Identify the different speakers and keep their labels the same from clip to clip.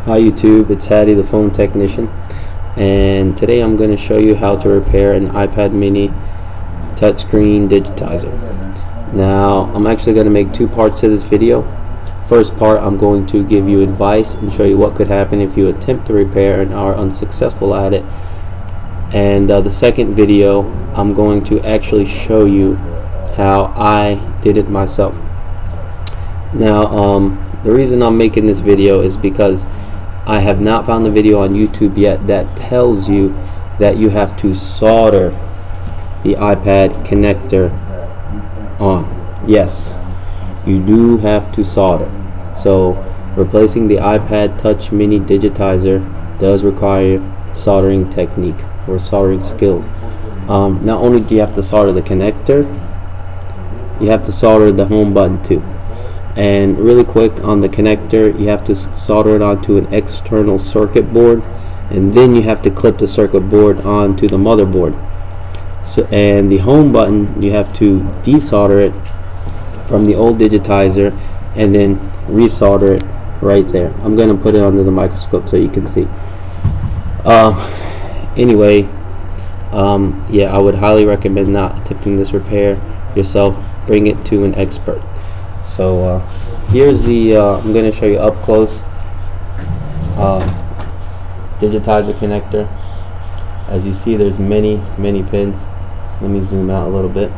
Speaker 1: Hi YouTube, it's Hattie, the phone technician, and today I'm going to show you how to repair an iPad mini touchscreen digitizer. Now I'm actually going to make two parts to this video. First part, I'm going to give you advice and show you what could happen if you attempt to repair and are unsuccessful at it. And the second video, I'm going to actually show you how I did it myself. Now the reason I'm making this video is because I have not found a video on YouTube yet that tells you that you have to solder the iPad connector on. Yes, you do have to solder. So replacing the iPad Touch Mini digitizer does require soldering technique or soldering skills. Not only do you have to solder the connector, you have to solder the home button too. And really quick, on the connector, you have to solder it onto an external circuit board, and then you have to clip the circuit board onto the motherboard. So, and the home button, you have to desolder it from the old digitizer and then resolder it right there. I'm going to put it under the microscope so you can see. Anyway, yeah, I would highly recommend not attempting this repair yourself. Bring it to an expert. So here's the I'm going to show you up close digitizer connector. As you see, there's many pins. Let me zoom out a little bit.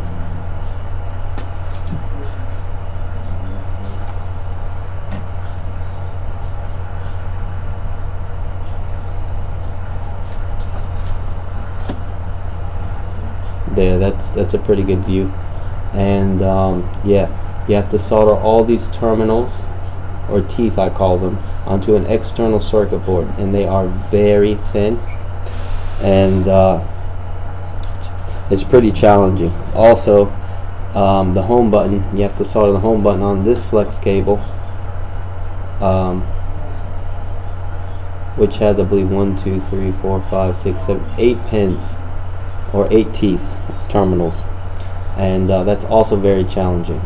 Speaker 1: There, that's a pretty good view. And yeah, you have to solder all these terminals, or teeth I call them, onto an external circuit board, and they are very thin, and it's pretty challenging. Also, the home button, you have to solder the home button on this flex cable, which has, I believe, 1, 2, 3, 4, 5, 6, 7, 8 pins, or 8 teeth terminals, and that's also very challenging.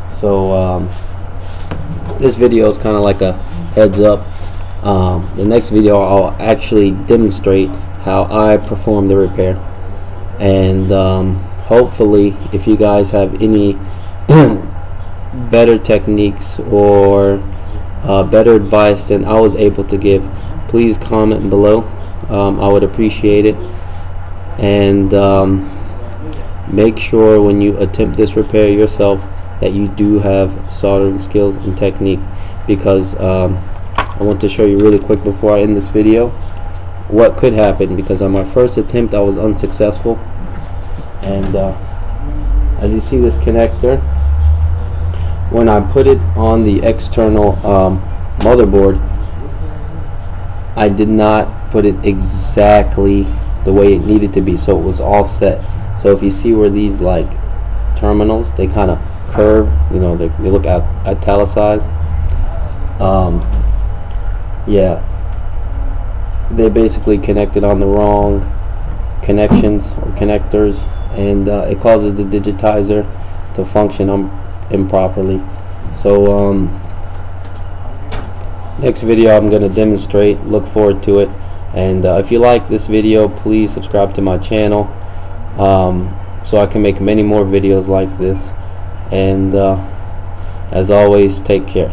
Speaker 1: So this video is kind of like a heads up. The next video I'll actually demonstrate how I perform the repair, and hopefully if you guys have any better techniques or better advice than I was able to give, please comment below. I would appreciate it. And make sure when you attempt this repair yourself that you do have soldering skills and technique, because I want to show you really quick before I end this video what could happen, because on my first attempt I was unsuccessful. And as you see, this connector, when I put it on the external motherboard, I did not put it exactly the way it needed to be, so it was offset. So if you see where these like terminals, they kind of curve, you know, they look italicized. Yeah, they basically connected on the wrong connections or connectors, and it causes the digitizer to function improperly. So next video I'm going to demonstrate. Look forward to it. And if you like this video, please subscribe to my channel, so I can make many more videos like this. And as always, take care.